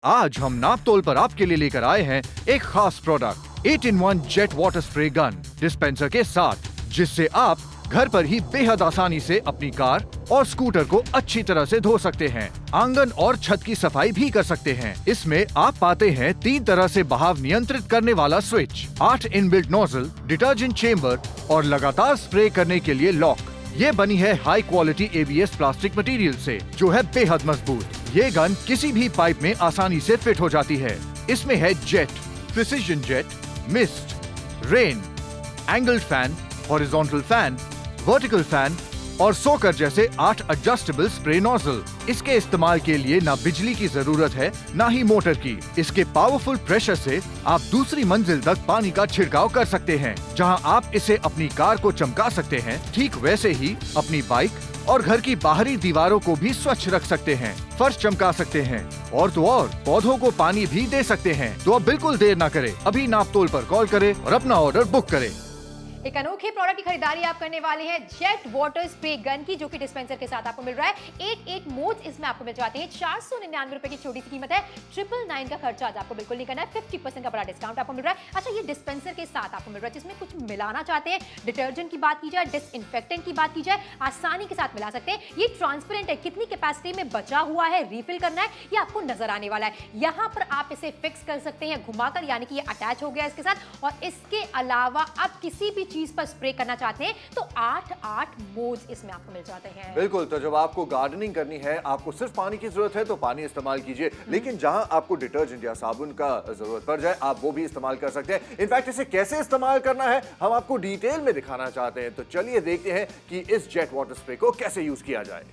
आज हम नापतोल पर आपके लिए लेकर आए हैं एक खास product 8-in-1 jet water spray gun dispenser के साथ, जिससे आप घर पर ही बेहद आसानी से अपनी कार और स्कूटर को अच्छी तरह से धो सकते हैं। आंगन और छत की सफाई भी कर सकते हैं। इसमें आप पाते हैं 3 तरह से बहाव नियंत्रित करने वाला switch, 8 inbuilt nozzle, detergent chamber और लगातार स्प्रे करने के लिए लॉक। ये बनी है high quality ABS plastic material से, जो है बेहद मजबूत। ये गन किसी भी पाइप में आसानी से फिट हो जाती है। इसमें है jet, precision jet, mist, rain, angled fan, horizontal fan, vertical fan और सोकर जैसे 8 एडजस्टेबल स्प्रे नोजल। इसके इस्तेमाल के लिए ना बिजली की जरूरत है, ना ही मोटर की। इसके पावरफुल प्रेशर से आप दूसरी मंजिल तक पानी का छिड़काव कर सकते हैं। जहां आप इसे अपनी कार को चमका सकते हैं, ठीक वैसे ही अपनी बाइक और घर की बाहरी दीवारों को भी स्वच्छ रख सकते हैं, फर्श चमका सकते हैं और तो और पौधों को पानी भी दे सकते हैं। तो अब बिल्कुल देर ना करें, अभी नापतोल पर कॉल करें और अपना ऑर्डर बुक करें। एक अनोखे प्रोडक्ट की खरीदारी आप करने वाले हैं जेट वाटर स्प्रे गन की, जो कि डिस्पेंसर के साथ आपको मिल रहा है। एक मोड इसमें आपको मिल जाते हैं। 499 रुपए की छोटी सी कीमत है। 999 का खर्चा आज आपको बिल्कुल नहीं करना है। 50% का बड़ा डिस्काउंट आपको मिल रहा है। अच्छा, ये डिस्पेंसर के साथ आपको मिल रहा है, जिसमें कुछ मिलाना चाहते हैं, डिटर्जेंट की बात की जाए, डिसइंफेक्टेंट की बात की जाए, आसानी के साथ मिला सकते हैं। ये ट्रांसपेरेंट है, कितनी कैपेसिटी में बचा हुआ है, रिफिल करना है, ये आपको नजर आने वाला है। यहाँ पर आप इसे फिक्स कर सकते हैं घुमाकर, यानी कि ये अटैच हो गया इसके साथ। और इसके अलावा आप किसी भी चीज पर स्प्रे करना चाहते हैं तो 8 मोड्स इसमें आपको मिल जाते हैं। बिल्कुल, तो जब आपको गार्डनिंग करनी है, आपको सिर्फ पानी की जरूरत है तो पानी इस्तेमाल कीजिए, लेकिन जहां आपको डिटर्जेंट या साबुन का जरूरत पड़ जाए, आप वो भी इस्तेमाल कर सकते हैं। इनफैक्ट इसे कैसे इस्तेमाल करना है हम आपको डिटेल में दिखाना चाहते हैं, तो चलिए देखते हैं कि इस जेट वाटर स्प्रे को कैसे यूज किया जाए।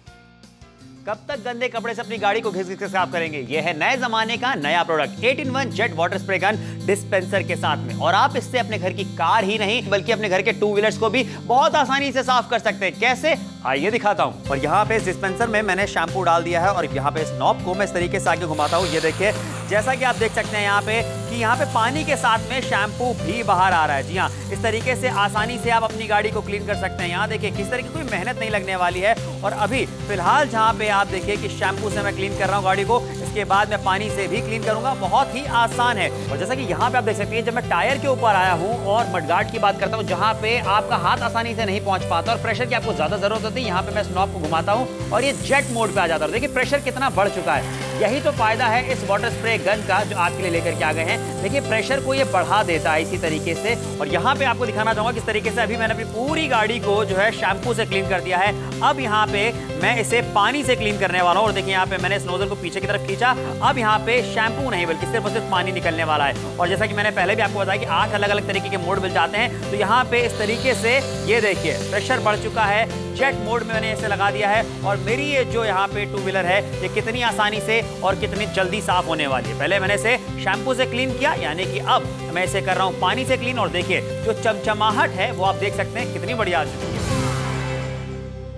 कब तक गंदे कपड़े से अपनी गाड़ी को घिस-घिस के साफ करेंगे? यह है नए जमाने का नया product 8-in-1 jet water spray gun dispenser के साथ में। और आप इससे अपने घर की कार ही नहीं बल्कि अपने घर के 2 व्हीलर्स को भी बहुत आसानी से साफ कर सकते हैं। कैसे, आइए दिखाता हूं। और यहाँ पे इस डिस्पेंसर में मैंने शैम्पू डाल दिया है और यहाँ पे इस नॉब को मैं इस तरीके से आगे घुमाता हूँ। ये देखिए, जैसा कि आप देख सकते हैं यहाँ पे कि यहाँ पे पानी के साथ में शैम्पू भी बाहर आ रहा है। जी हाँ, इस तरीके से आसानी से आप अपनी गाड़ी को क्लीन कर सकते हैं। यहाँ देखिए किस तरह की कोई मेहनत नहीं लगने वाली है। और अभी फिलहाल जहाँ पे आप देखिए कि शैम्पू से मैं क्लीन कर रहा हूँ गाड़ी को, इसके बाद मैं पानी से भी क्लीन करूंगा। बहुत ही आसान है। और जैसा कि यहाँ पे आप देख सकते हैं, जब मैं टायर के ऊपर आया हूँ और मडगार्ड की बात करता हूँ, जहाँ पे आपका हाथ आसानी से नहीं पहुंच पाता और प्रेशर की आपको ज्यादा जरूरत होती है, यहाँ पे मैं इस नॉब को घुमाता हूँ और ये जेट मोड पे आ जाता है। देखिए प्रेशर कितना बढ़ चुका है। यही तो फायदा है इस वाटर स्प्रे गन का जो आपके लिए लेकर के आ गए हैं। देखिए प्रेशर को ये बढ़ा देता है इसी तरीके से। और यहाँ पे आपको दिखाना चाहूंगा किस तरीके से अभी मैंने अपनी पूरी गाड़ी को जो है शैम्पू से क्लीन कर दिया है। अब यहाँ पे मैं इसे पानी से क्लीन करने वाला हूँ। और देखिए यहाँ पे मैंने इस नोजल को पीछे की तरफ खींचा। अब यहाँ पे शैम्पू नहीं बल्कि सिर्फ और सिर्फ पानी निकलने वाला है। और जैसा कि मैंने पहले भी आपको बताया कि 8 अलग अलग तरीके के मोड मिल जाते हैं। तो यहाँ पे इस तरीके से ये देखिए प्रेशर बढ़ चुका है। जेट मोड में मैंने इसे लगा दिया है और मेरी ये जो यहाँ पे 2 व्हीलर है ये कितनी आसानी से और कितनी जल्दी साफ होने वाली है। पहले मैंने इसे शैम्पू से क्लीन किया, यानी कि अब मैं इसे कर रहा हूँ पानी से क्लीन। और देखिए जो चमचमाहट है वो आप देख सकते हैं कितनी बढ़िया आ चुकी है।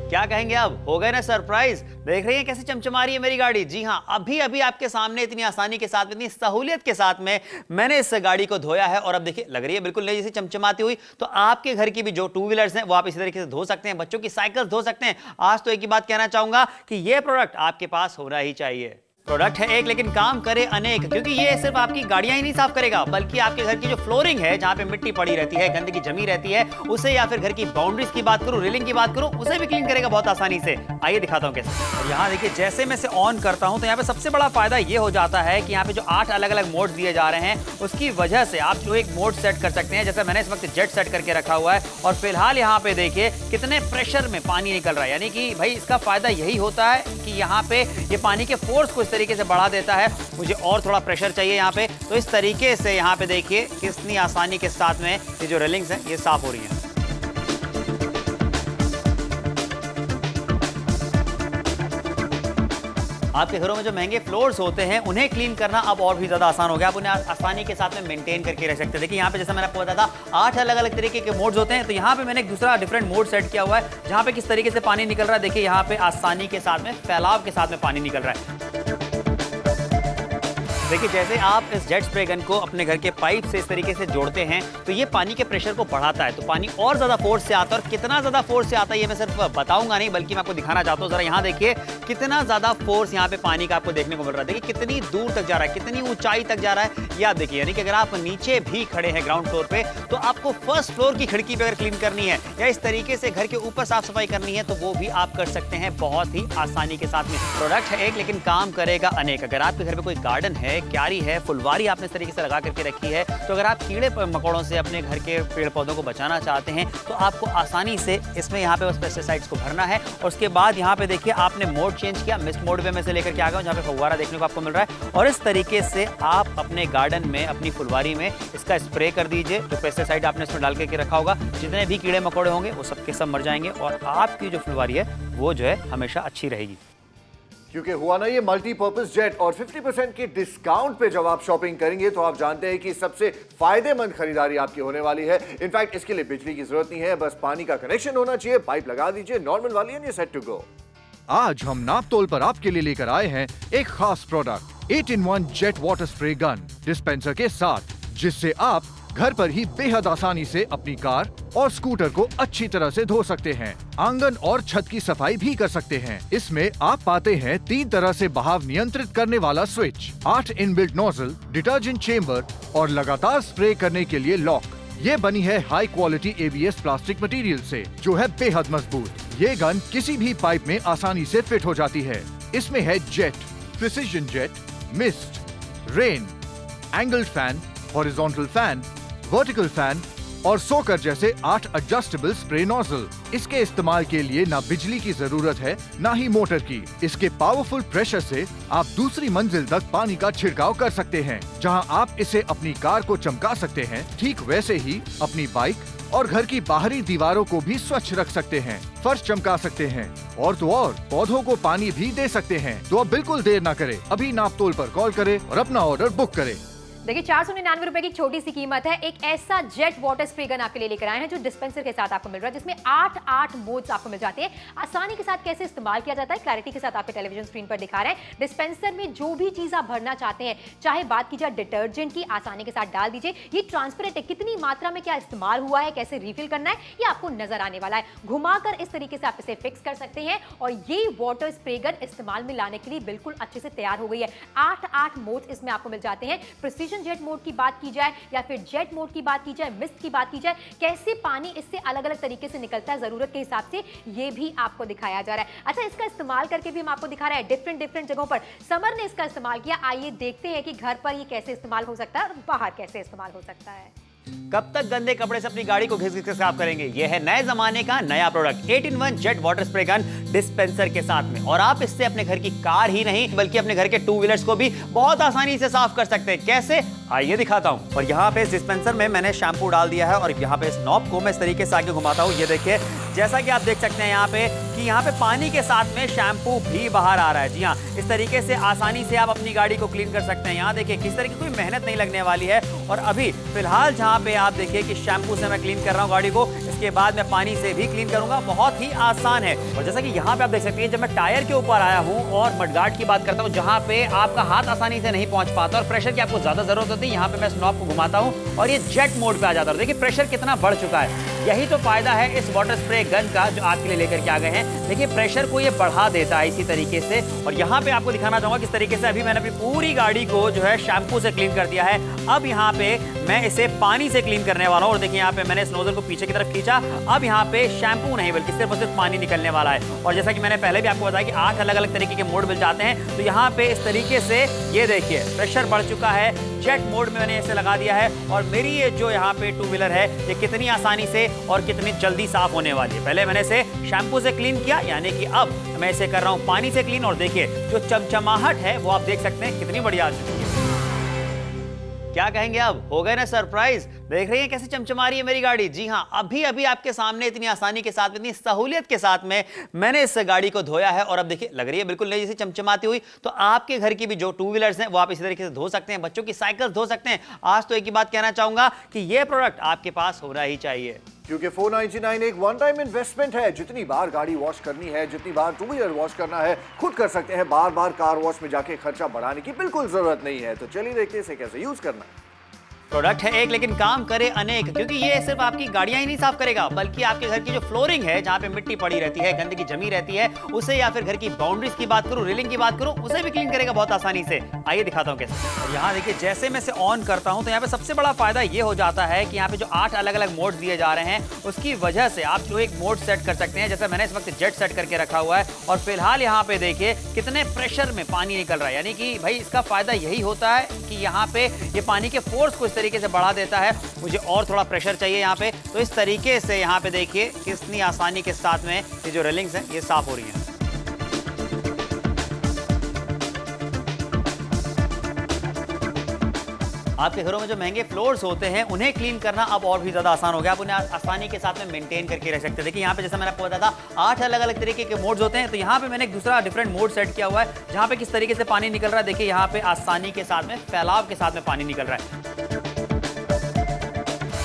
क्या कहेंगे, अब हो गए ना सरप्राइज? देख रही हैं कैसे चमचमा रही है मेरी गाड़ी? जी हाँ, अभी अभी आपके सामने इतनी आसानी के साथ, इतनी सहूलियत के साथ में मैंने इस गाड़ी को धोया है। और अब देखिए लग रही है बिल्कुल नई जैसी चमचमाती हुई। तो आपके घर की भी जो 2 व्हीलर्स हैं वो आप इसी तरीके से धो सकते हैं, बच्चों की साइकिल धो सकते हैं। आज तो एक ही बात कहना चाहूंगा कि यह प्रोडक्ट आपके पास होना ही चाहिए। प्रोडक्ट है एक लेकिन काम करे अनेक, क्योंकि ये सिर्फ आपकी गाड़ियां ही नहीं साफ करेगा बल्कि आपके घर की जो फ्लोरिंग है, जहां पे मिट्टी पड़ी रहती है, गंदगी जमी रहती है, उसे, या फिर घर की बाउंड्रीज की बात करूं, रेलिंग की बात करूं, उसे भी क्लीन करेगा बहुत आसानी से। आइए दिखाता हूं कैसे। और यहाँ देखिए जैसे मैं इसे ऑन करता हूं तो यहाँ पे सबसे बड़ा फायदा ये हो जाता है कि यहाँ पे जो 8 अलग अलग मोड दिए जा रहे हैं उसकी वजह से आप जो एक मोड सेट कर सकते हैं। जैसे मैंने इस वक्त जेट सेट करके रखा हुआ है और फिलहाल यहाँ पे देखिए कितने प्रेशर में पानी निकल रहा है। यानी कि भाई इसका फायदा यही होता है कि यहाँ पे ये पानी के फोर्स को इस तरीके से बढ़ा देता है। मुझे और थोड़ा प्रेशर चाहिए यहाँ पे, तो इस तरीके से यहाँ पे देखिए कितनी आसानी के साथ में ये जो रेलिंग्स हैं ये साफ हो रही हैं। आपके घरों में जो महंगे फ्लोर्स होते हैं उन्हें क्लीन करना अब और भी ज्यादा आसान हो गया। आप उन्हें आसानी के साथ में मेंटेन करके रख सकते हैं। देखिए यहाँ पे जैसा मैंने आपको बताया था 8 अलग अलग तरीके के मोड्स होते हैं। तो यहाँ पे मैंने एक दूसरा डिफरेंट मोड सेट किया हुआ है जहाँ पे किस तरीके से पानी निकल रहा है। देखिए यहाँ पे आसानी के साथ में, फैलाव के साथ में पानी निकल रहा है। देखिए जैसे आप इस जेट स्प्रे गन को अपने घर के पाइप से इस तरीके से जोड़ते हैं तो ये पानी के प्रेशर को बढ़ाता है, तो पानी और ज्यादा फोर्स से आता है। और कितना ज्यादा फोर्स से आता है ये मैं सिर्फ बताऊंगा नहीं, बल्कि मैं आपको दिखाना चाहता हूँ। जरा यहाँ देखिए कितना ज्यादा फोर्स यहाँ पे पानी का आपको देखने को मिल रहा है। देखिए कितनी दूर तक जा रहा है, कितनी ऊंचाई तक जा रहा है ये आप देखिए। यानी कि अगर आप नीचे भी खड़े हैं ग्राउंड फ्लोर पे तो आपको फर्स्ट फ्लोर की खिड़की पे अगर क्लीन करनी है या इस तरीके से घर के ऊपर साफ सफाई करनी है तो वो भी आप कर सकते हैं बहुत ही आसानी के साथ में। प्रोडक्ट है एक लेकिन काम करेगा अनेक। अगर आपके घर में कोई गार्डन है, क्यारी है, फुलवारी आपने इस तरीके से लगा करके रखी है, तो अगर आप कीड़े मकोड़ों से अपने घर के पेड़ पौधों को बचाना चाहते हैं तो आपको आसानी से इसमें यहाँ पे बस पेस्टिसाइड्स को भरना है। और उसके बाद यहाँ पे देखिए आपने मोड चेंज किया, मिस्ट मोड में से लेकर के आ गया जहाँ पे फव्वारा देखने को आपको मिल रहा है। और इस तरीके से आप अपने गार्डन में, अपनी फुलवारी में इसका स्प्रे कर दीजिए। जो पेस्टिसाइड आपने इसमें डाल करके रखा होगा, जितने भी कीड़े मकोड़े होंगे वो सबके सब मर जाएंगे और आपकी जो फुलवारी है वो जो है हमेशा अच्छी रहेगी। क्योंकि हुआ ना ये मल्टीपर्पज जेट और 50% के डिस्काउंट पे जब आप शॉपिंग करेंगे तो आप जानते हैं कि सबसे फायदेमंद खरीदारी आपकी होने वाली है। इनफैक्ट इसके लिए बिजली की जरूरत नहीं है, बस पानी का कनेक्शन होना चाहिए, पाइप लगा दीजिए नॉर्मल वाली and you set to go. आज हम नापतोल पर आपके लिए लेकर आए हैं एक खास product 8-in-1 jet water spray gun dispenser के साथ, जिससे आप घर पर ही बेहद आसानी से अपनी कार और स्कूटर को अच्छी तरह से धो सकते हैं। आंगन और छत की सफाई भी कर सकते हैं। इसमें आप पाते हैं 3 तरह से बहाव नियंत्रित करने वाला switch, 8 inbuilt nozzle, detergent chamber और लगातार स्प्रे करने के लिए लॉक। ये बनी है high quality ABS plastic material से, जो है बेहद मजबूत। ये गन किसी भी पाइप में आसानी से फिट हो जाती है। इसमें है jet, precision jet, mist, rain, angled fan, horizontal fan, vertical fan और सोकर जैसे 8 एडजस्टेबल स्प्रे नोजल। इसके इस्तेमाल के लिए ना बिजली की जरूरत है ना ही मोटर की। इसके पावरफुल प्रेशर से आप दूसरी मंजिल तक पानी का छिड़काव कर सकते हैं। जहां आप इसे अपनी कार को चमका सकते हैं, ठीक वैसे ही अपनी बाइक और घर की बाहरी दीवारों को भी स्वच्छ रख सकते हैं, फर्श चमका सकते हैं और तो और पौधों को पानी भी दे सकते हैं। तो अब बिल्कुल देर ना करें, अभी नापतोल पर कॉल करें और अपना ऑर्डर बुक करें। देखिए 499 रुपए की छोटी सी कीमत है। एक ऐसा जेट वाटर स्प्रे गन आपके लिए लेकर आए हैं जो डिस्पेंसर के साथ आपको मिल रहा है, जिसमें 8 मोड्स आपको मिल जाते हैं। आसानी के साथ कैसे इस्तेमाल किया जाता है क्लैरिटी के साथ आपके टेलीविजन स्क्रीन पर दिखा रहे हैं। डिस्पेंसर में जो भी चीज आप भरना चाहते हैं, चाहे बात की जाए डिटर्जेंट की, आसानी के साथ डाल दीजिए। ये ट्रांसपेरेंट है, कितनी मात्रा में क्या इस्तेमाल हुआ है, कैसे रिफिल करना है, ये आपको नजर आने वाला है। घुमाकर इस तरीके से आप इसे फिक्स कर सकते हैं और ये वाटर स्प्रे गन इस्तेमाल में लाने के लिए बिल्कुल अच्छे से तैयार हो गई है। 8 मोड्स इसमें आपको मिल जाते हैं। प्रिसीजन जेट मोड की बात की जाए या फिर जेट मोड की बात की जाए, मिस्ट की बात की जाए, कैसे पानी इससे अलग अलग तरीके से निकलता है जरूरत के हिसाब से, ये भी आपको दिखाया जा रहा है। अच्छा, इसका इस्तेमाल करके भी हम आपको दिखा रहे हैं डिफरेंट जगहों पर। समर ने इसका इस्तेमाल किया, आइए देखते हैं कि घर पर ये कैसे इस्तेमाल हो सकता है और बाहर कैसे इस्तेमाल हो सकता है। कब तक गंदे कपड़े से अपनी गाड़ी को घिस के साफ करेंगे? यह है नए जमाने का नया product 8-in-1 jet water spray gun dispenser के साथ में। और आप इससे अपने घर की कार ही नहीं बल्कि अपने घर के 2 व्हीलर्स को भी बहुत आसानी से साफ कर सकते हैं। कैसे, आइए दिखाता हूं। और यहाँ पे इस डिस्पेंसर में मैंने शैम्पू डाल दिया है और यहाँ पे इस नॉब को मैं इस तरीके से आगे घुमाता हूँ। ये देखिए, जैसा कि आप देख सकते हैं यहाँ पे कि यहाँ पे पानी के साथ में शैम्पू भी बाहर आ रहा है। जी हाँ, इस तरीके से आसानी से आप अपनी गाड़ी को क्लीन कर सकते हैं। यहाँ देखिए किस तरह की कोई मेहनत नहीं लगने वाली है। और अभी फिलहाल जहाँ पे आप देखिए कि शैम्पू से मैं क्लीन कर रहा हूँ गाड़ी को, इसके बाद मैं पानी से भी क्लीन करूंगा। बहुत ही आसान है। और जैसा कि यहाँ पे आप देख सकते हैं, जब मैं टायर के ऊपर आया हूँ और मडगार्ड की बात करता हूँ जहाँ पे आपका हाथ आसानी से नहीं पहुंच पाता और प्रेशर की आपको ज्यादा जरूरत होती है, यहाँ पे मैं स्नॉब को घुमाता हूँ और ये जेट मोड पे आ जाता है। देखिए प्रेशर कितना बढ़ चुका है। यही तो फायदा है इस वाटर स्प्रे गन का जो आपके लिए लेकर के आ गए हैं। देखिए प्रेशर को ये बढ़ा देता है इसी तरीके से। और यहाँ पे आपको दिखाना चाहूंगा किस तरीके से अभी मैंने अपनी पूरी गाड़ी को जो है शैम्पू से क्लीन कर दिया है। अब यहाँ पे मैं इसे पानी से क्लीन करने वाला हूँ। और देखिए यहाँ पे मैंने इस नोजल को पीछे की तरफ खींचा। अब यहाँ पे शैम्पू नहीं बल्कि सिर्फ पानी निकलने वाला है। और जैसा कि मैंने पहले भी आपको बताया कि 8 अलग अलग तरीके के मोड मिल जाते हैं। तो यहाँ पे इस तरीके से ये देखिए प्रेशर बढ़ चुका है। जेट मोड में मैंने इसे लगा दिया है और मेरी ये जो यहाँ पे 2 व्हीलर है ये कितनी आसानी से और कितनी जल्दी साफ होने वाली है। पहले मैंने इसे शैम्पू से क्लीन किया, यानी कि अब मैं इसे कर रहा हूँ पानी से क्लीन। और देखिए जो चमचमाहट है वो आप देख सकते हैं कितनी बढ़िया आ चुकी है। क्या कहेंगे, अब हो गए ना सरप्राइज? देख रही हैं कैसे चमचमा रही है मेरी गाड़ी? जी हां, अभी अभी आपके सामने इतनी आसानी के साथ, इतनी सहूलियत के साथ में मैंने इस गाड़ी को धोया है और अब देखिए लग रही है बिल्कुल नई जैसे चमचमाती हुई। तो आपके घर की भी जो 2 व्हीलर्स हैं वो आप इसी तरीके से धो सकते हैं, बच्चों की साइकिल धो सकते हैं। आज तो एक ही बात कहना चाहूंगा कि यह प्रोडक्ट आपके पास होना ही चाहिए। क्योंकि 499 एक वन टाइम इन्वेस्टमेंट है। जितनी बार गाड़ी वॉश करनी है, जितनी बार टू व्हीलर वॉश करना है, खुद कर सकते हैं। बार बार कार वॉश में जाके खर्चा बढ़ाने की बिल्कुल जरूरत नहीं है। तो चलिए देखते हैं इसे कैसे यूज करना है। प्रोडक्ट है एक लेकिन काम करे अनेक, क्योंकि ये सिर्फ आपकी गाड़ियां ही नहीं साफ करेगा बल्कि आपके घर की जो फ्लोरिंग है, जहां पे मिट्टी पड़ी रहती है, गंदगी जमी रहती है, उसे, या फिर घर की बाउंड्रीज की बात करूं, रेलिंग की बात करूं, उसे भी क्लीन करेगा बहुत आसानी से। आइए दिखाता हूं कैसे। और यहाँ देखिए, जैसे मैं इसे ऑन करता हूं तो यहाँ पे सबसे बड़ा फायदा ये हो जाता है कि यहाँ पे जो 8 अलग अलग मोड दिए जा रहे हैं, उसकी वजह से आप जो एक मोड सेट कर सकते हैं। जैसे मैंने इस वक्त जेट सेट करके रखा हुआ है और फिलहाल यहाँ पे देखिए कितने प्रेशर में पानी निकल रहा है। यानी कि भाई इसका फायदा यही होता है कि यहाँ पे ये पानी के फोर्स को इस तरीके से बढ़ा देता है। मुझे और थोड़ा प्रेशर चाहिए यहाँ पे, तो इस तरीके से यहाँ पे देखिए कितनी आसानी के साथ में ये जो रेलिंग्स हैं ये साफ हो रही हैं। आपके घरों में जो महंगे फ्लोर्स होते हैं उन्हें क्लीन करना अब और भी ज्यादा आसान हो गया। आप उन्हें आसानी के साथ में मेंटेन करके रह सकते हैं। देखिए यहाँ पे, जैसा मैंने आपको बताया था, 8 अलग अलग तरीके के मोड्स होते हैं। तो यहाँ पे मैंने एक दूसरा डिफरेंट मोड सेट किया हुआ है, जहाँ पे किस तरीके से पानी निकल रहा है। देखिए यहाँ पे आसानी के साथ में, फैलाव के साथ में पानी निकल रहा है।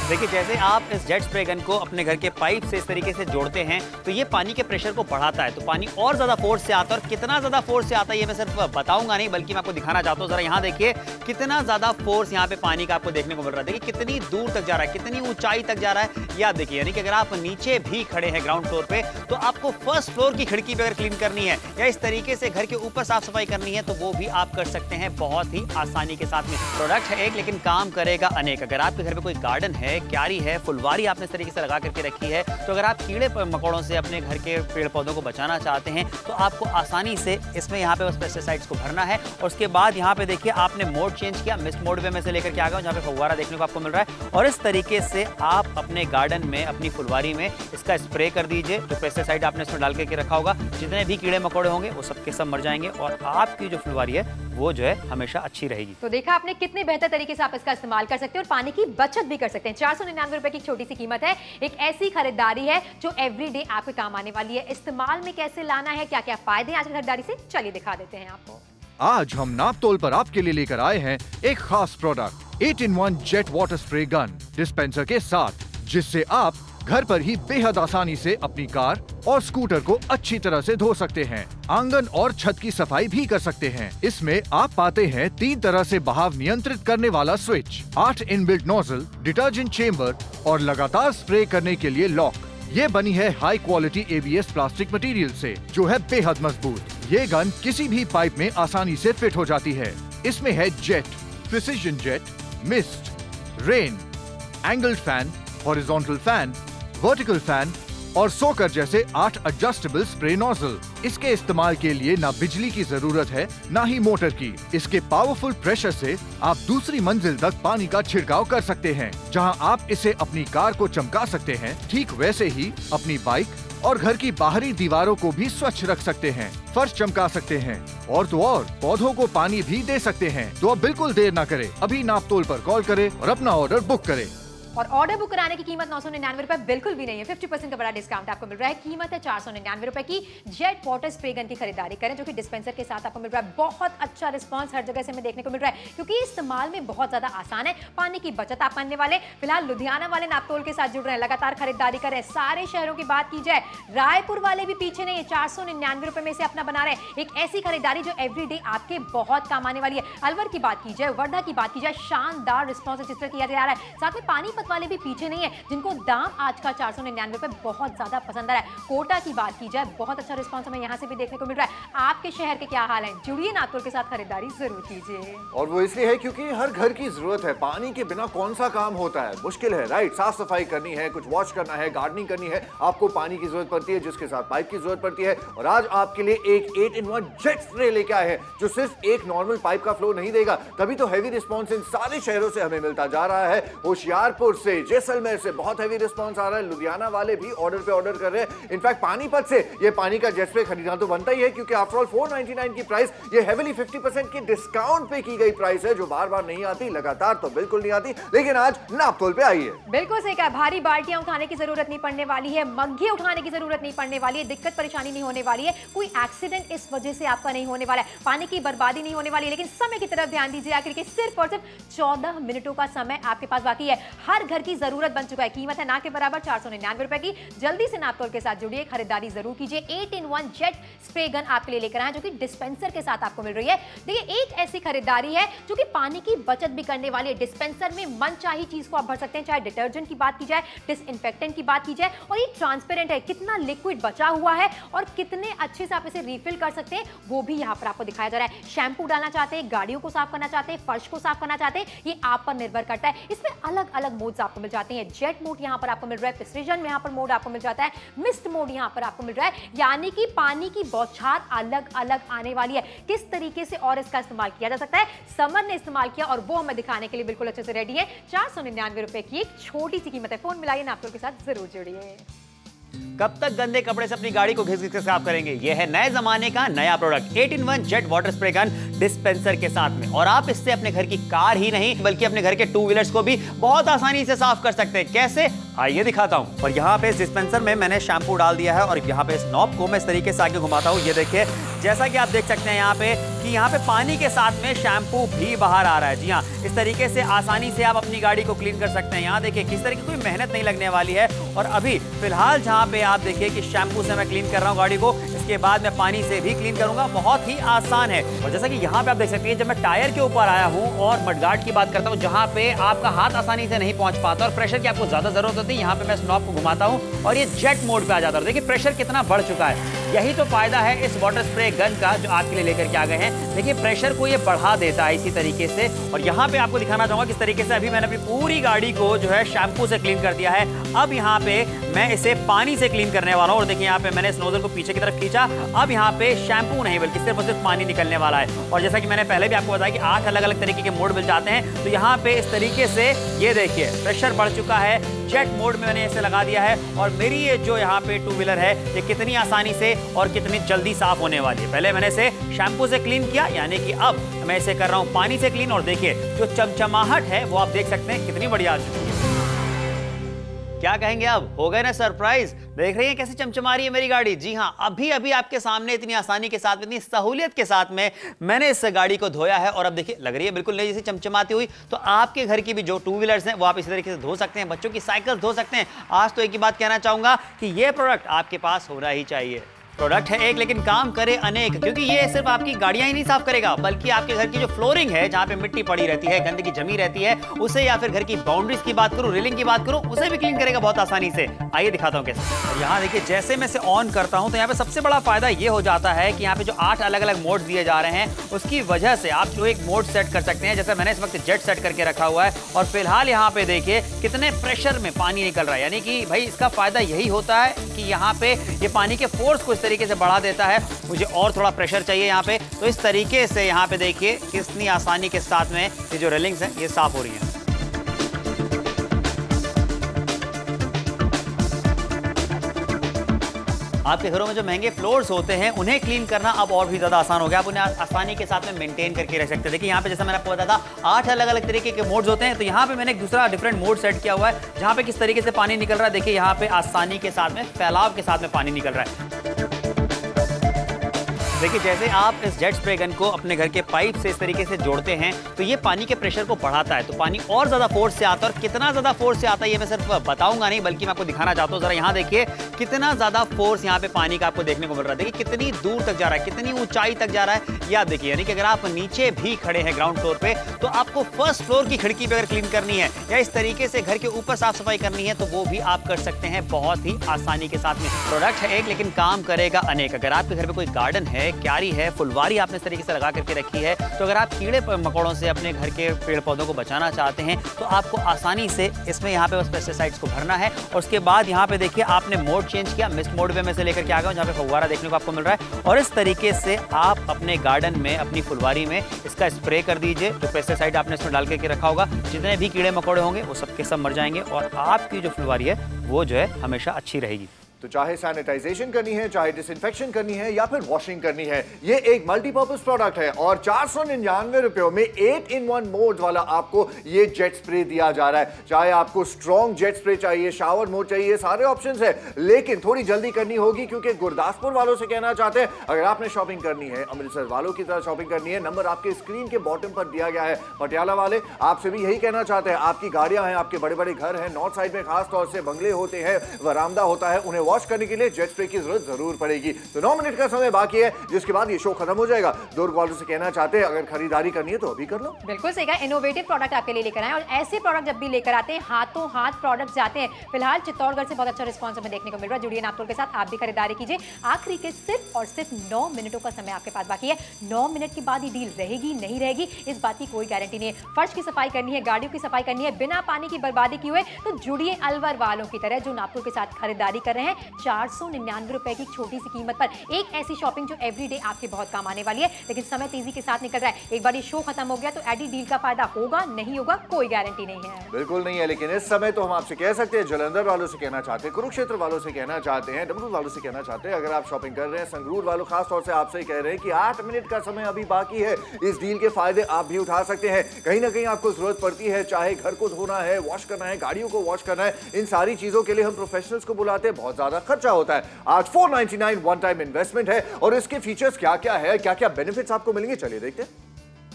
देखिए जैसे आप इस जेट स्प्रे गन को अपने घर के पाइप से इस तरीके से जोड़ते हैं तो ये पानी के प्रेशर को बढ़ाता है, तो पानी और ज्यादा फोर्स से आता है। और कितना ज्यादा फोर्स से आता है ये मैं सिर्फ बताऊंगा नहीं, बल्कि मैं आपको दिखाना चाहता हूँ। जरा यहाँ देखिए कितना ज्यादा फोर्स यहाँ पे पानी का आपको देखने को मिल रहा है। देखिए कितनी दूर तक जा रहा है, कितनी ऊंचाई तक जा रहा है, ये आप देखिए। यानी कि अगर आप नीचे भी खड़े हैं ग्राउंड फ्लोर पे, तो आपको फर्स्ट फ्लोर की खिड़की पे अगर क्लीन करनी है या इस तरीके से घर के ऊपर साफ सफाई करनी है तो वो भी आप कर सकते हैं बहुत ही आसानी के साथ में। प्रोडक्ट है एक लेकिन काम करेगा अनेक। अगर आपके घर में कोई गार्डन है, क्यारी है, फुलवारी आपने इस तरीके से लगा करके रखी है, तो अगर आप कीड़े मकोड़ों से अपने घर के पेड़ पौधों को बचाना चाहते हैं तो आपको आसानी से इसमें यहाँ पे बस पेस्टिसाइड्स को भरना है। और उसके बाद यहाँ पे देखिए आपने मोड चेंज किया, मिस्ट मोड में से लेकर के आ गया जहाँ पे फव्वारा देखने को आपको मिल रहा है। और इस तरीके से आप अपने गार्डन में, अपनी फुलवारी में इसका स्प्रे कर दीजिए। जो पेस्टिसाइड आपने इसमें डाल करके रखा होगा, जितने भी कीड़े मकोड़े होंगे वो सबके सब मर जाएंगे और आपकी जो फुलवारी है वो जो है हमेशा अच्छी रहेगी। तो देखा आपने कितने बेहतर तरीके से आप इसका इस्तेमाल कर सकते हैं और पानी की बचत भी कर सकते हैं। 499 रुपए की छोटी सी कीमत है। एक ऐसी खरीदारी है जो एवरीडे आपके काम आने वाली है। इस्तेमाल में कैसे लाना है, क्या क्या फायदे हैं आज की खरीदारी से, चलिए दिखा देते हैं आपको। आज हम नापतोल पर आपके लिए लेकर आए हैं एक खास product 8-in-1 jet water spray gun dispenser के साथ, जिससे आप घर पर ही बेहद आसानी से अपनी कार और स्कूटर को अच्छी तरह से धो सकते हैं। आंगन और छत की सफाई भी कर सकते हैं। इसमें आप पाते हैं 3 तरह से बहाव नियंत्रित करने वाला switch, 8 inbuilt nozzle, detergent chamber और लगातार स्प्रे करने के लिए लॉक। ये बनी है high quality ABS plastic material से, जो है बेहद मजबूत। ये गन किसी भी पाइप में आसानी से फिट हो जाती है। इसमें है jet, precision jet, mist, rain, angled fan, horizontal fan, vertical fan और सोकर जैसे 8 एडजस्टेबल स्प्रे नोजल। इसके इस्तेमाल के लिए ना बिजली की जरूरत है, ना ही मोटर की। इसके पावरफुल प्रेशर से आप दूसरी मंजिल तक पानी का छिड़काव कर सकते हैं। जहां आप इसे अपनी कार को चमका सकते हैं, ठीक वैसे ही अपनी बाइक और घर की बाहरी दीवारों को भी स्वच्छ रख सकते हैं, फर्श चमका सकते हैं और तो और पौधों को पानी भी दे सकते हैं। तो अब बिल्कुल देर ना करें, अभी नापतोल पर कॉल करें और अपना ऑर्डर बुक करें। और ऑर्डर बुक कराने की कीमत 999 रुपए बिल्कुल भी नहीं है। 50% का बड़ा डिस्काउंट आपको मिल रहा है। कीमत है 499 रुपए की। जेट वाटर स्प्रे गन की खरीदारी करें जो कि डिस्पेंसर के साथ आपको मिल रहा है। बहुत अच्छा रिस्पांस हर जगह से हमें देखने को मिल रहा है, क्योंकि इस्तेमाल में बहुत ज्यादा आसान है। पानी की बचत आप करने वाले। फिलहाल लुधियाना वाले नापतोल के साथ जुड़ रहे हैं, लगातार खरीदारी करें। सारे शहरों की बात की जाए, रायपुर वाले भी पीछे नहीं है। 499 रुपए में से अपना बना रहे हैं एक ऐसी खरीदारी जो एवरीडे आपके बहुत काम आने वाली है। अलवर की बात की जाए, वर्धा की बात की जाए, शानदार रिस्पॉन्स जिस तरह किया जा रहा है। साथ में पानीपत वाले भी पीछे नहीं है, जिनको दाम आज का 499 रुपए बहुत ज्यादा पसंद आ रहा है। कोटा की बात की जाए, बहुत अच्छा रिस्पांस हमें यहाँ से भी देखने को मिल रहा है। आपके शहर के क्या हाल है, जुड़िए नागपुर के साथ, खरीदारी जरूर कीजिए। और वो इसलिए है क्योंकि हर घर की जरूरत है। पानी के बिना कौन सा काम होता है, मुश्किल है, राइट। साफ सफाई करनी है, कुछ वॉश करना है, गार्डनिंग करनी है, आपको पानी की जरूरत पड़ती है, जिसके साथ पाइप की जरूरत पड़ती है। और आज आपके लिए एक 8-in-1 जेट स्प्रे लेके आए हैं, जो सिर्फ एक नॉर्मल पाइप का फ्लो नहीं देगा। तभी तो हैवी रिस्पॉन्स इन सारे शहरों से हमें मिलता जा रहा है। होशियारपुर से, जैसलमेर से बहुत हैवी रिस्पांस आ रहा है। लुधियाना वाले भी ऑर्डर पे ऑर्डर कर रहे हैं। इनफैक्ट पानीपत से ये पानी का जेट स्प्रे खरीदना तो बनता ही है, क्योंकि आफ्टर ऑल 499 की प्राइस ये हेवीली 50% की डिस्काउंट पे की गई प्राइस है, जो बार बार नहीं आती, लगातार तो बिल्कुल नहीं आती, लेकिन आज नापतोल पे आई है। बिल्कुल सही कहा। भारी बाल्टियां उठाने की जरूरत नहीं पड़ने वाली है, मग्गे उठाने की जरूरत नहीं पड़ने वाली है, दिक्कत परेशानी नहीं होने वाली है, कोई एक्सीडेंट इस वजह से आपका नहीं होने वाला है, पानी की बर्बादी नहीं होने वाली है। लेकिन समय की तरफ ध्यान दीजिए, आखिर के सिर्फ और सिर्फ 14 मिनटों का समय आपके पास बाकी है। हर हर घर की जरूरत बन चुका है। कीमत है ना के बराबर 499 रुपए की। जल्दी से नापतोल के साथ जुड़िए, खरीदारी जरूर कीजिए। 8-in-1 जेट स्प्रे गन आपके लिए लेकर आए जो कि डिस्पेंसर के साथ आपको मिल रही है। देखिए, एक ऐसी खरीदारी है जो कि पानी की बचत भी करने वाली है। डिस्पेंसर में मनचाही चीज को आप भर सकते हैं, चाहे डिटर्जेंट की बात की जाए, डिसइंफेक्टेंट की बात की जाए। और ये ट्रांसपेरेंट है, कितना लिक्विड बचा हुआ है और कितने अच्छे से आप इसे रिफिल कर सकते हैं वो भी यहाँ पर आपको दिखाया जा रहा है। शैम्पू डालना चाहते हैं, गाड़ियों को साफ करना चाहते हैं, फर्श को साफ करना चाहते हैं, ये आप पर निर्भर करता है। इसमें अलग अलग मोड्स आपको मिल जाते हैं। जेट मोड यहाँ पर आपको मिल रहा है, प्रिसिजन में यहाँ पर मोड आपको मिल जाता है, मिस्ट मोड यहाँ पर आपको मिल रहा है, यानी कि पानी की बौछार अलग अलग आने वाली है। किस तरीके से और इसका इस्तेमाल किया जा सकता है, समर ने इस्तेमाल किया और वो हमें दिखाने के लिए बिल्कुल अच्छे से रेडी है। 499 रुपए की एक छोटी सी कीमत है। फोन मिलाइए, नापतोल के साथ जरूर जुड़िए। कब तक गंदे कपड़े से अपनी गाड़ी को घिस-घिस के साफ करेंगे? यह है नए जमाने का नया product 8-in-1 jet water spray gun dispenser के साथ में। और आप इससे अपने घर की कार ही नहीं बल्कि अपने घर के 2 व्हीलर्स को भी बहुत आसानी से साफ कर सकते हैं। कैसे, आइए दिखाता हूं। और यहाँ पे इस डिस्पेंसर में मैंने शैम्पू डाल दिया है और यहाँ पे इस नॉब को मैं इस तरीके से आगे घुमाता हूँ। ये देखिए, जैसा कि आप देख सकते हैं यहाँ पे कि यहाँ पे पानी के साथ में शैम्पू भी बाहर आ रहा है। जी हाँ, इस तरीके से आसानी से आप अपनी गाड़ी को क्लीन कर सकते हैं। यहाँ देखिए किस तरह की कोई मेहनत नहीं लगने वाली है। और अभी फिलहाल जहाँ पे आप देखिए कि शैम्पू से मैं क्लीन कर रहा हूँ गाड़ी को, इसके बाद मैं पानी से भी क्लीन करूंगा। बहुत ही आसान है। और जैसा कि यहाँ पे आप देख सकते हैं, जब मैं टायर के ऊपर आया हूँ और मडगार्ड की बात करता हूँ जहाँ पे आपका हाथ आसानी से नहीं पहुंच पाता और प्रेशर की आपको ज्यादा जरूरत होती है, यहाँ पे मैं इस नॉब को घुमाता हूँ और ये जेट मोड पे आ जाता है। देखिए प्रेशर कितना बढ़ चुका है। यही तो फायदा है इस वाटर स्प्रे गन का जो आपके लिए लेकर के आ गए हैं। देखिए प्रेशर को ये बढ़ा देता है इसी तरीके से। और यहाँ पे आपको दिखाना चाहूंगा किस तरीके से अभी मैंने अपनी पूरी गाड़ी को जो है शैम्पू से क्लीन कर दिया है। अब यहाँ पे मैं इसे पानी से क्लीन करने वाला हूँ। और देखिए यहाँ पे मैंने इस नोजल को पीछे की तरफ खींचा। अब यहाँ पे शैम्पू नहीं बल्कि सिर्फ और सिर्फ पानी निकलने वाला है। और जैसा कि मैंने पहले भी आपको बताया कि 8 अलग अलग तरीके के मोड मिल जाते हैं। तो यहाँ पे इस तरीके से ये देखिए प्रेशर बढ़ चुका है। जेट मोड में मैंने इसे लगा दिया है और मेरी ये जो यहाँ पे 2 व्हीलर है ये कितनी आसानी से और कितनी जल्दी साफ होने वाली है। पहले मैंने इसे शैम्पू से क्लीन किया, यानी कि अब मैं इसे कर रहा हूँ पानी से क्लीन। और देखिए जो चमचमाहट है वो आप देख सकते हैं कितनी बढ़िया आ चुकी है। क्या कहेंगे, अब हो गए ना सरप्राइज? देख रही हैं कैसे चमचमा रही है मेरी गाड़ी? जी हाँ, अभी अभी आपके सामने इतनी आसानी के साथ, इतनी सहूलियत के साथ में मैंने इस गाड़ी को धोया है और अब देखिए लग रही है बिल्कुल नई जैसे चमचमाती हुई। तो आपके घर की भी जो 2 व्हीलर्स हैं वो आप इसी तरीके से धो सकते हैं, बच्चों की साइकिल धो सकते हैं। आज तो एक ही बात कहना चाहूंगा कि ये प्रोडक्ट आपके पास होना ही चाहिए। प्रोडक्ट है एक लेकिन काम करे अनेक, क्योंकि ये सिर्फ आपकी गाड़ियां ही नहीं साफ करेगा बल्कि आपके घर की जो फ्लोरिंग है जहां पे मिट्टी पड़ी रहती है, गंदगी जमी रहती है, उसे, या फिर घर की बाउंड्रीज की बात करूं, रेलिंग की बात करूं, उसे भी क्लीन करेगा बहुत आसानी से। आइए दिखाता हूं कैसे। और यहाँ देखिए जैसे मैं इसे ऑन करता हूं तो यहाँ पे सबसे बड़ा फायदा ये हो जाता है कि यहाँ पे जो 8 अलग अलग मोड्स दिए जा रहे हैं उसकी वजह से आप जो एक मोड सेट कर सकते हैं। जैसे मैंने इस वक्त जेट सेट करके रखा हुआ है और फिलहाल यहाँ पे देखिए कितने प्रेशर में पानी निकल रहा है। यानी कि भाई इसका फायदा यही होता है कि यहाँ पे ये पानी के फोर्स को इस तरीके से बढ़ा देता है। मुझे और थोड़ा प्रेशर चाहिए यहाँ पे, तो इस तरीके से यहाँ पे देखिए कितनी आसानी के साथ में ये जो रेलिंग्स हैं ये साफ हो रही हैं। आपके घरों में जो महंगे फ्लोर्स होते हैं उन्हें क्लीन करना अब और भी ज्यादा आसान हो गया। आप उन्हें आसानी के साथ में मेंटेन करके रख सकते हैं। देखिए यहाँ पे जैसा मैंने आपको बताया था 8 अलग अलग तरीके के मोड्स होते हैं। तो यहाँ पे मैंने एक दूसरा डिफरेंट मोड सेट किया हुआ है जहाँ पे किस तरीके से पानी निकल रहा है। देखिए यहाँ पे आसानी के साथ में, फैलाव के साथ में पानी निकल रहा है। देखिए जैसे आप इस जेट स्प्रे गन को अपने घर के पाइप से इस तरीके से जोड़ते हैं तो ये पानी के प्रेशर को बढ़ाता है, तो पानी और ज्यादा फोर्स से आता है। और कितना ज्यादा फोर्स से आता है ये मैं सिर्फ बताऊंगा नहीं बल्कि मैं आपको दिखाना चाहता हूँ। जरा यहाँ देखिए कितना ज्यादा फोर्स यहाँ पे पानी का आपको देखने को मिल रहा है। देखिए कितनी दूर तक जा रहा है, कितनी ऊंचाई तक जा रहा है ये आप देखिए। यानी कि अगर आप नीचे भी खड़े हैं ग्राउंड फ्लोर पे तो आपको फर्स्ट फ्लोर की खिड़की पे अगर क्लीन करनी है या इस तरीके से घर के ऊपर साफ सफाई करनी है तो वो भी आप कर सकते हैं बहुत ही आसानी के साथ में। प्रोडक्ट है एक लेकिन काम करेगा अनेक। अगर आपके घर में कोई गार्डन है, क्यारी है, फुलवारी आपने इस तरीके से लगा करके रखी है तो अगर आप कीड़े मकोड़ों से अपने घर के पेड़ पौधों को बचाना चाहते हैं तो आपको आसानी से इसमें यहाँ पे बस पेस्टिसाइड्स को भरना है। और उसके बाद यहाँ पे देखिए आपने मोड चेंज किया, मिस्ट मोड में से लेकर के आ गया जहाँ पे फव्वारा देखने को आपको मिल रहा है। और इस तरीके से आप अपने गार्डन में, अपनी फुलवारी में इसका स्प्रे कर दीजिए। जो पेस्टिसाइड आपने इसमें डाल करके रखा होगा, जितने भी कीड़े मकोड़े होंगे वो सबके सब मर जाएंगे और आपकी जो फुलवारी है वो जो है हमेशा अच्छी रहेगी। तो चाहे सैनिटाइजेशन करनी है, चाहे डिसइंफेक्शन करनी है या फिर वॉशिंग करनी है, ये एक मल्टीपर्पज प्रोडक्ट है और 499 रुपयों में 8-in-1 मोड वाला आपको ये जेट स्प्रे दिया जा रहा है। चाहे आपको स्ट्रॉन्ग जेट स्प्रे चाहिए, शावर मोड चाहिए, सारे ऑप्शंस है, लेकिन थोड़ी जल्दी करनी होगी क्योंकि गुरदासपुर वालों से कहना चाहते हैं अगर आपने शॉपिंग करनी है, अमृतसर वालों की तरह शॉपिंग करनी है, नंबर आपके स्क्रीन के बॉटम पर दिया गया है। पटियाला वाले आपसे भी यही कहना चाहते हैं, आपकी गाड़ियां हैं, आपके बड़े बड़े घर हैं, नॉर्थ साइड में खास तौर से बंगले होते हैं, वरामदा होता है, उन्हें वॉश करने के लिए जेट स्प्रे की जरूरत जरूर पड़ेगी। तो 9 मिनट का समय बाकी है जिसके बाद ये शो खत्म हो जाएगा। दुर्ग वालों से कहना चाहते हैं अगर खरीदारी करनी है तो अभी कर लो। बिल्कुल सही कहा, इनोवेटिव प्रोडक्ट आपके लिए लेकर आए और ऐसे प्रोडक्ट जब भी लेकर आते हैं हाथों हाथ प्रोडक्ट जाते हैं। फिलहाल चित्तौड़गढ़ से बहुत अच्छा रिस्पॉन्स हमें देखने को मिल रहा है। जुड़िए नापतोल के साथ, आप भी खरीदारी कीजिए। आखिरी के सिर्फ और सिर्फ 9 मिनटों का समय आपके पास बाकी है। 9 मिनट के बाद ये डील रहेगी नहीं रहेगी इस बात की कोई गारंटी नहीं है। फर्श की सफाई करनी है, गाड़ियों की सफाई करनी है बिना पानी की बर्बादी किए हुए, तो जुड़िए अलवर वालों की तरह जो नापतोल के साथ खरीदारी कर रहे हैं 499 रुपए की छोटी सी कीमत पर एक ऐसी शॉपिंग जो एवरीडे आपके बहुत काम आने वाली है। लेकिन समय तेजी के साथ निकल रहा है, एक बार ये शो खत्म हो गया तो एडी डील का फायदा होगा नहीं होगा कोई गारंटी नहीं है। बिल्कुल नहीं है, लेकिन इस समय तो हम आपसे कह सकते हैं, जलंधर वालों से कहना चाहते हैं, कुरुक्षेत्र वालों से कहना चाहते हैं, डमरू वालों से कहना चाहते हैं, अगर आप शॉपिंग कर रहे हैं, संगरूर वालों खास तौर से आपसे कह रहे हैं कि 8 मिनट का समय अभी बाकी है। इस डील के फायदे आप भी उठा सकते हैं। कहीं ना कहीं आपको जरूरत पड़ती है, चाहे घर को धोना है, वॉश करना है, गाड़ियों को वॉश करना है, इन सारी चीजों के लिए हम प्रोफेशनल्स को बुलाते हैं, बहुत ज्यादा खर्चा होता है। आज 499 वन टाइम इन्वेस्टमेंट है और इसके फीचर्स क्या क्या है, क्या क्या बेनिफिट्स आपको मिलेंगे, चलिए देखते हैं।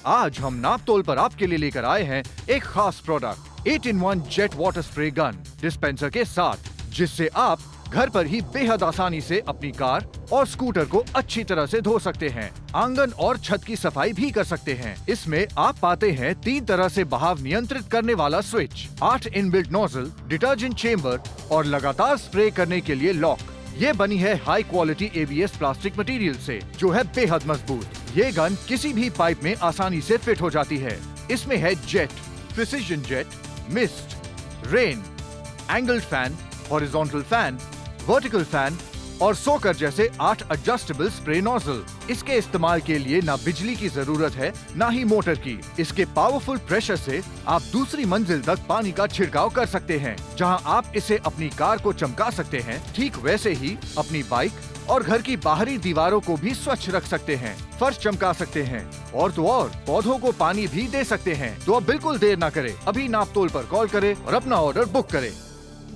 आज हम नापतोल पर आपके लिए लेकर आए हैं एक खास product 8-in-1 jet water spray gun dispenser के साथ, जिससे आप घर पर ही बेहद आसानी से अपनी कार और स्कूटर को अच्छी तरह से धो सकते हैं। आंगन और छत की सफाई भी कर सकते हैं। इसमें आप पाते हैं 3 तरह से बहाव नियंत्रित करने वाला switch, 8 inbuilt nozzle, detergent chamber और लगातार स्प्रे करने के लिए लॉक। ये बनी है high quality ABS plastic material से, जो है बेहद मजबूत। ये गन किसी भी पाइप में आसानी से फिट हो जाती है। इसमें है jet, precision jet, mist, rain, angled fan, horizontal fan, vertical fan और सोकर जैसे 8 एडजस्टेबल स्प्रे नोजल। इसके इस्तेमाल के लिए ना बिजली की जरूरत है ना ही मोटर की। इसके पावरफुल प्रेशर से आप दूसरी मंजिल तक पानी का छिड़काव कर सकते हैं। जहां आप इसे अपनी कार को चमका सकते हैं, ठीक वैसे ही अपनी बाइक और घर की बाहरी दीवारों को भी स्वच्छ रख सकते हैं, फर्श चमका सकते हैं और तो और पौधों को पानी भी दे सकते हैं। तो अब बिल्कुल देर ना करें, अभी नापतोल पर कॉल करें और अपना ऑर्डर बुक करें।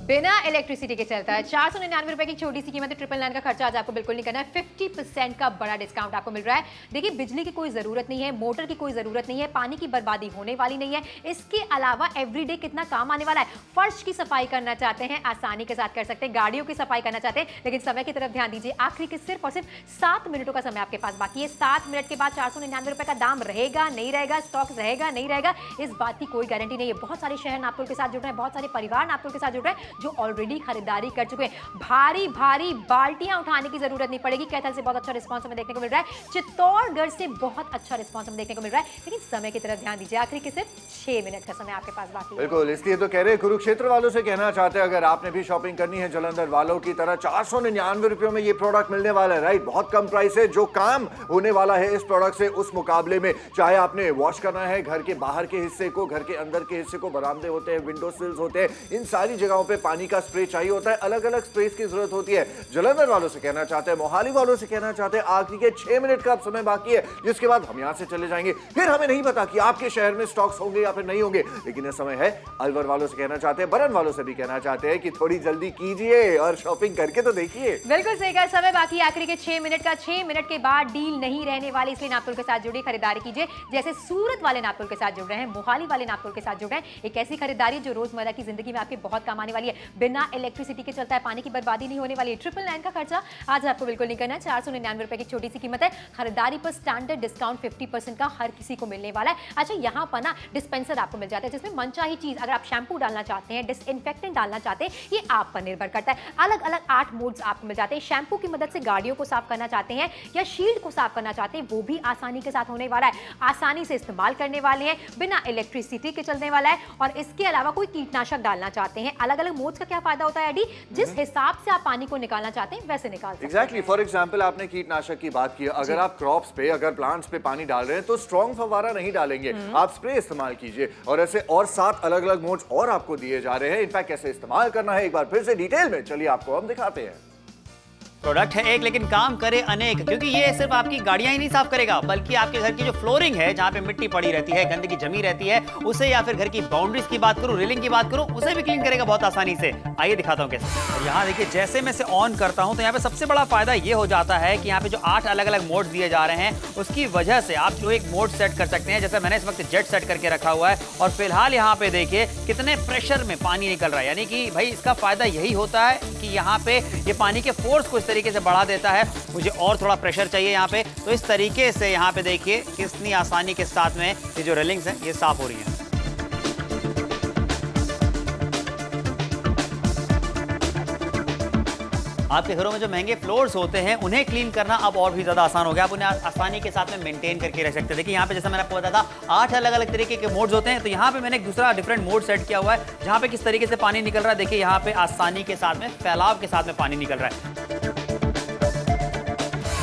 बिना इलेक्ट्रिसिटी के चलता है। 499 रुपए की छोटी सी कीमत है। 999 का खर्चा आज आपको बिल्कुल नहीं करना है। 50% का बड़ा डिस्काउंट आपको मिल रहा है। देखिए, बिजली की कोई जरूरत नहीं है, मोटर की कोई जरूरत नहीं है, पानी की बर्बादी होने वाली नहीं है। इसके अलावा एवरीडे कितना काम आने वाला है। फर्श की सफाई करना चाहते हैं, आसानी के साथ कर सकते हैं। गाड़ियों की सफाई करना चाहते हैं, लेकिन समय की तरफ ध्यान दीजिए। आखिरी के सिर्फ और सिर्फ 7 मिनटों का समय आपके पास बाकी है। 7 मिनट के बाद 499 रुपए का दाम रहेगा नहीं रहेगा, स्टॉक रहेगा नहीं रहेगा, इस बात की कोई गारंटी नहीं है। बहुत सारे शहर नापतोल के साथ जुड़ रहे हैं, बहुत सारे परिवार नापतोल के साथ जुड़ रहे हैं जो ऑलरेडी खरीदारी कर चुके हैं। भारी भारी बाल्टियां उठाने की जरूरत नहीं पड़ेगी। कैथल से बहुत अच्छा रिस्पांस हमें देखने को मिल रहा है, चित्तौड़गढ़ से बहुत अच्छा रिस्पांस हमें देखने को मिल रहा है, लेकिन समय की तरफ ध्यान दीजिए। आखिरी के सिर्फ 6 मिनट का समय आपके पास बाकी है। बिल्कुल, इसलिए तो कह रहे हैं, कुरुक्षेत्र वालों से कहना चाहते हैं अगर आपने भी शॉपिंग करनी है जलंधर वालों की तरह, 499 रुपयों में ये प्रोडक्ट मिलने वाला है। राइट, बहुत कम प्राइस है। जो काम होने वाला है इस प्रोडक्ट से उस मुकाबले में, चाहे आपने वॉश करना है घर के बाहर के हिस्से को, घर के अंदर के हिस्से को, बरामदे होते हैं, विंडो सिल्स होते हैं, इन सारी जगहों पे पानी का स्प्रे चाहिए होता है, अलग अलग स्प्रेस की जरूरत होती है। जलंधर वालों से कहना चाहते हैं, मोहाली वालों से कहना चाहते हैं, आखिरी के 6 मिनट का समय बाकी है, जिसके बाद हम यहां से चले जाएंगे। फिर हमें नहीं पता कि आपके शहर में स्टॉक्स होंगे या फिर नहीं होंगे, लेकिन यह समय है। अलवर वालों से कहना चाहते हैं, बरन वालों से भी कहना चाहते हैं कि थोड़ी जल्दी कीजिए और शॉपिंग करके तो देखिए। बिल्कुल सही कहा, समय बाकी है। आखिरी के 6 मिनट का, 6 मिनट के बाद डील नहीं रहने वाली, इसलिए नापतोल के साथ जुड़ी खरीदारी कीजिए। जैसे सूरत वाले नापतोल के साथ जुड़ रहे हैं, मोहाली वाले नापतोल के साथ जुड़ रहे हैं। एक ऐसी खरीदारी जो रोजमर्रा की जिंदगी में आपके बहुत काम आने वाली है। बिना इलेक्ट्रिसिटी के चलता है, पानी की बर्बादी नहीं होने वाली है। 999 का खर्चा आज आपको बिल्कुल नहीं करना है। 499 रुपए की छोटी सी कीमत है। खरीदारी पर स्टैंडर्ड डिस्काउंट 50% का हर किसी को मिलने वाला है। अच्छा, यहाँ पर ना डिस्पेंसर आपको मिल जाता है, जिसमें मनचाही चीज, अगर आप शैम्पू डालना चाहते हैं, डिसइंफेक्टेंट डालना चाहते हैं, ये आप पर निर्भर करता है। अलग अलग 8 मोड्स आपको मिल जाते हैं। शैम्पू की मदद से गाड़ियों को साफ करना चाहते हैं या शील्ड को साफ करना चाहते हैं, वो भी आसानी के साथ होने वाला है। आसानी से इस्तेमाल करने वाले हैं, बिना इलेक्ट्रिसिटी के चलने वाला है। और इसके अलावा कोई कीटनाशक डालना चाहते हैं, अलग अलग मोड्स का क्या फायदा होता है एडी, जिस हिसाब से आप पानी को निकालना चाहते हैं वैसे निकाल सकते हैं। एग्जैक्टली, फॉर एग्जांपल आपने कीटनाशक की बात की, अगर आप क्रॉप्स पे, अगर प्लांट्स पे पानी डाल रहे हैं तो स्ट्रॉन्ग फव्वारा नहीं डालेंगे, आप स्प्रे इस्तेमाल कीजिए। और ऐसे और 7 अलग अलग मोड्स और आपको दिए जा रहे हैं। इनफैक्ट कैसे इस्तेमाल करना है एक बार फिर से डिटेल में चलिए आपको हम दिखाते हैं। प्रोडक्ट है एक लेकिन काम करे अनेक, क्योंकि ये सिर्फ आपकी गाड़ियां ही नहीं साफ करेगा बल्कि आपके घर की जो फ्लोरिंग है जहां पे मिट्टी पड़ी रहती है, गंदगी जमी रहती है, उसे या फिर घर की बाउंड्रीज की बात करूं, रेलिंग की बात करूं, उसे भी क्लीन करेगा बहुत आसानी से। आइए दिखाता हूं कैसे। और यहाँ देखिए जैसे मैं इसे ऑन करता हूं तो यहाँ पे सबसे बड़ा फायदा ये हो जाता है कि यहाँ पे जो 8 अलग अलग मोड दिए जा रहे हैं उसकी वजह से आप जो एक मोड सेट कर सकते हैं। जैसे मैंने इस वक्त जेट सेट करके रखा हुआ है और फिलहाल यहाँ पे देखिए कितने प्रेशर में पानी निकल रहा है, यानी कि भाई इसका फायदा यही होता है कि यहाँ पे ये पानी के फोर्स को इस तरीके से बढ़ा देता है। मुझे और थोड़ा प्रेशर चाहिए यहाँ पे, तो इस तरीके से यहाँ पे देखिए कितनी आसानी के साथ में ये जो रेलिंग्स हैं ये साफ हो रही हैं। आपके घरों में जो महंगे फ्लोर्स होते हैं उन्हें क्लीन करना अब और भी ज्यादा आसान हो गया। आप उन्हें आसानी के साथ में मेंटेन करके रह सकते हैं। देखिए यहाँ पे जैसा मैंने आपको बताया था 8 अलग अलग तरीके के मोड्स होते हैं, तो यहाँ पे मैंने एक दूसरा डिफरेंट मोड सेट किया हुआ है जहाँ पे किस तरीके से पानी निकल रहा है। देखिए यहाँ पे आसानी के साथ में फैलाव के साथ में पानी निकल रहा है।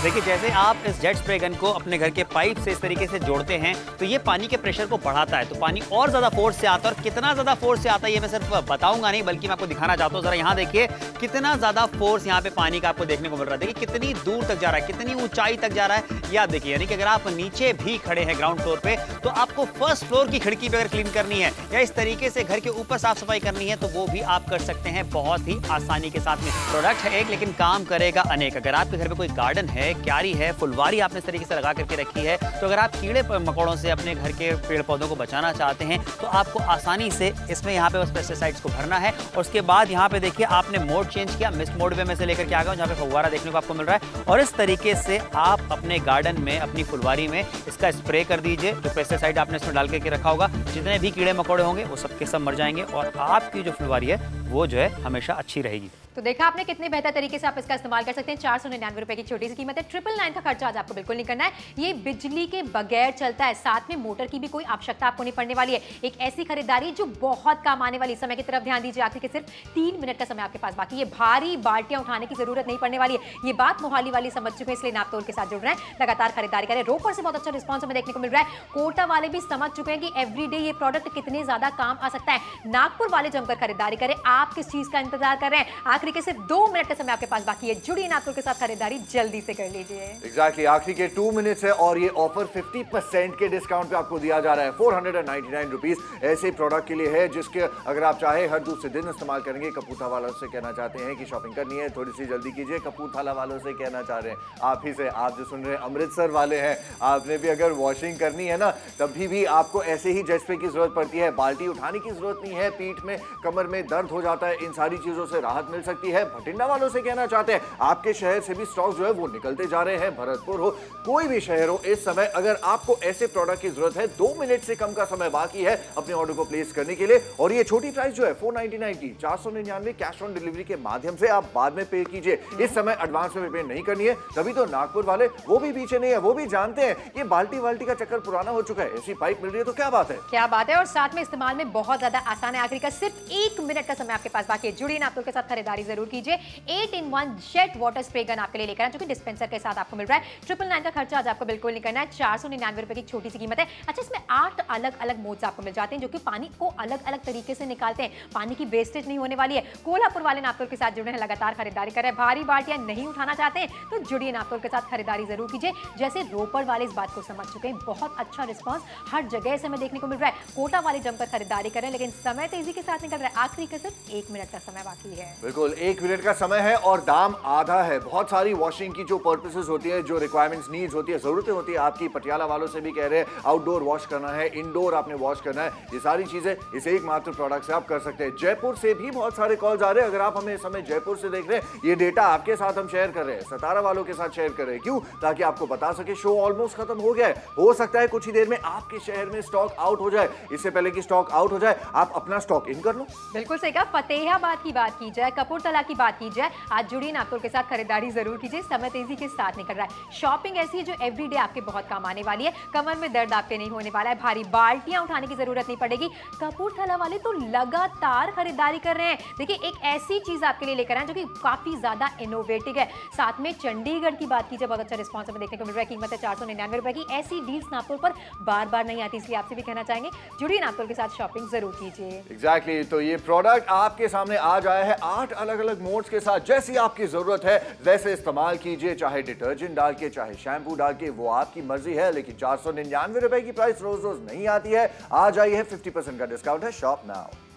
देखिए जैसे आप इस जेट स्प्रे गन को अपने घर के पाइप से इस तरीके से जोड़ते हैं तो ये पानी के प्रेशर को बढ़ाता है, तो पानी और ज्यादा फोर्स से आता है। और कितना ज्यादा फोर्स से आता है ये मैं सिर्फ बताऊंगा नहीं बल्कि मैं आपको दिखाना चाहता हूँ। जरा यहाँ देखिए कितना ज्यादा फोर्स यहाँ पे पानी का आपको देखने को मिल रहा है। देखिए कितनी दूर तक जा रहा है, कितनी ऊंचाई तक जा रहा है ये आप देखिए। यानी कि अगर आप नीचे भी खड़े हैं ग्राउंड फ्लोर पे तो आपको फर्स्ट फ्लोर की खिड़की पे अगर क्लीन करनी है या इस तरीके से घर के ऊपर साफ सफाई करनी है तो वो भी आप कर सकते हैं बहुत ही आसानी के साथ में। प्रोडक्ट है एक लेकिन काम करेगा अनेक। अगर आपके घर में कोई गार्डन है, क्यारी है, फुलवारी आपने इस तरीके से लगा करके रखी है, तो अगर आप कीड़े मकोड़ों से अपने घर के पेड़ पौधों को बचाना चाहते हैं तो आपको आसानी से इसमें यहाँ पे बस पेस्टिसाइड्स को भरना है। और उसके बाद यहाँ पे देखिए आपने मोड चेंज किया, मिस्ट मोड में से लेकर के आ गया जहाँ पे फव्वारा देखने को आपको मिल रहा है। और इस तरीके से आप अपने गार्डन में, अपनी फुलवारी में इसका स्प्रे कर दीजिए। जो पेस्टिसाइड आपने इसमें डाल करके रखा होगा, जितने भी कीड़े मकोड़े होंगे वो सबके सब मर जाएंगे और आपकी जो फुलवारी है वो जो है हमेशा अच्छी रहेगी। तो देखा आपने कितने बेहतर तरीके से आप इसका इस्तेमाल कर सकते हैं। 499 रुपए की छोटी सी कीमत है। 999 का खर्चा आज आपको बिल्कुल नहीं करना है। ये बिजली के बगैर चलता है, साथ में मोटर की भी कोई आवश्यकता आपको नहीं पड़ने वाली है। एक ऐसी खरीदारी जो बहुत काम आने वाली। समय की तरफ ध्यान दीजिए, आखिर के सिर्फ 3 मिनट का समय आपके पास बाकी है। भारी बाल्टियां उठाने की जरूरत नहीं पड़ने वाली है। ये बात मोहाली वाली समझ चुके हैं, इसलिए नापतोल के साथ जुड़ रहे हैं, लगातार खरीदारी करें। रोपड़ से बहुत अच्छा रिस्पॉन्स हमें देखने को मिल रहा है। कोटा वाले भी समझ चुके हैं कि एवरीडे ये प्रोडक्ट कितने ज्यादा काम आ सकता है। नागपुर वाले जमकर खरीदारी करें। आप किस चीज का इंतजार कर रहे हैं? आखिरी के सिर्फ 2 मिनट का समय आपके पास बाकी है। जुड़िए नागपुर के साथ, खरीदारी जल्दी से कर लीजिए। एग्जैक्टली आखिरी के 2 मिनट्स है और ये ऑफर 50% के डिस्काउंट पे आपको दिया जा रहा है। 499 रुपीज ऐसे प्रोडक्ट के लिए है जिसके अगर आप चाहे हर दूसरे दिन इस्तेमाल करेंगे। कपूरथला वालों से कहना चाहते हैं कि शॉपिंग करनी है, थोड़ी सी जल्दी कीजिए। कपूरथला वालों से कहना चाह रहे हैं आप ही से, आप जो सुन रहे हैं अमृतसर वाले हैं, आपने भी अगर वॉशिंग करनी है ना तभी भी आपको ऐसे ही जेट स्प्रे की जरूरत पड़ती है। बाल्टी उठाने की जरूरत नहीं है, पीठ में कमर में दर्द हो जाता है, इन सारी चीजों से राहत मिल सकती है। भटिंडा वालों से कहना चाहते हैं आपके शहर से भी स्टॉक जो है वो निकलते जा रहे हैं। भरतपुर हो, कोई भी शहर हो, इस समय अगर आपको ऐसे प्रोडक्ट की जरूरत है, 2 मिनट से कम का समय बाकी है अपने ऑर्डर को प्लेस करने के लिए। और ये छोटी प्राइस जो है 499 की, 499 कैश ऑन डिलीवरी के माध्यम से आप बाद में पे कीजिए। इस समय एडवांस में पेमेंट नहीं करनी है। तभी तो नागपुर वाले वो भी पीछे नहीं है, वो भी जानते हैं ये बाल्टी वाल्टी का चक्कर पुराना हो चुका है। ऐसी पाइप मिल रही है तो क्या बात है, क्या बात है। और साथ में इस्तेमाल में बहुत ज्यादा आसान है। आखिरी का सिर्फ 1 मिनट का समय आपके पास बाकी है। जुड़िए नागपुर के साथ, खरीदारी जरूर कीजिए। 8-in-1 jet water spray gun आपके लिए लेकर आए जो कि डिस्पेंसर के साथ आपको मिल रहा है। 999 का खर्चा आज आपको बिल्कुल नहीं करना है। 499 रुपए की छोटी सी कीमत है। अच्छा, इसमें 8 अलग अलग मोड्स आपको मिल जाते हैं जो कि पानी को अलग अलग तरीके से निकालते हैं। पानी की वेस्टेज नहीं होने वाली है। कोल्हापुर वाले नागपुर के साथ जुड़े हैं, लगातार खरीदारी कर रहे हैं। भारी बाल्टियां नहीं उठाना चाहते हैं तो जुड़िए नागपुर के साथ, खरीदारी जरूर कीजिए। जैसे रोपड़ वाले इस बात को समझ चुके हैं, बहुत अच्छा रिस्पॉन्स हर जगह से हमें देखने को मिल रहा है। कोटा वाले जमकर खरीदारी करें, लेकिन समय तेजी के साथ निकल रहा है। आखिरी का सिर्फ 1 मिनट का समय बाकी है। बिल्कुल 1 मिनट का समय है और दाम आधा है। बहुत सारी वॉशिंग की जो पर्पसेस होती है, जो रिक्वायरमेंट्स, नीड्स होती है, जरूरतें होती है आपकी। पटियाला वालों से भी कह रहे हैं आउटडोर वॉश करना है, इंडोर आपने वॉश करना है, ये सारी चीजें इस एकमात्र प्रोडक्ट से आप कर सकते हैं। जयपुर से भी बहुत सारे कॉल्स आ रहे हैं। अगर आप हमें इस समय जयपुर से देख रहे हैं, ये डेटा आपके साथ हम शेयर कर रहे हैं, सतारा वालों के साथ शेयर कर रहे हैं। क्यों? ताकि आपको बता सके शो ऑलमोस्ट खत्म हो गया है। हो सकता है कुछ ही देर में आपके शहर में स्टॉक आउट हो जाए। इससे पहले कि स्टॉक आउट हो जाए आप अपना स्टॉक इन कर लो। बिल्कुल सही कहा। फतेहाबाद की बात की जाए, कपूरथला की बात की जाए, आज जुड़िए नागपुर के साथ, खरीदारी जरूर कीजिए। समय तेजी के साथ निकल रहा है। शॉपिंग ऐसी है जो एवरीडे आपके बहुत काम आने वाली है। कमर में दर्द आपके नहीं होने वाला है। भारी बाल्टियां उठाने की जरूरत नहीं पड़ेगी। कपूरथला वाले तो लगातार खरीदारी कर रहे हैं। देखिए एक ऐसी चीज आपके लिए लेकर आए जो कि काफी ज्यादा इनोवेटिव है। साथ में चंडीगढ़ की बात कीजिए, बहुत अच्छा रिस्पॉन्स हमें देखने को मिल रहा है। कीमत है 499 रुपए की। ऐसी डील्स नागपुर पर बार बार नहीं आती, इसलिए आपसे भी कहना चाहेंगे जुड़िए नागपुर के साथ, शॉपिंग जरूर कीजिए। एग्जैक्टली तो ये प्रोडक्ट आपके सामने आज आया है 8 अलग अलग मोड्स के साथ जैसी आपकी जरूरत है वैसे इस्तेमाल कीजिए, चाहे डिटर्जेंट डाल के चाहे शैम्पू डाल के, वो आपकी मर्जी है। लेकिन 499 रुपए की प्राइस रोज रोज नहीं आती है। आज आई है 50% का डिस्काउंट है, शॉप नाउ।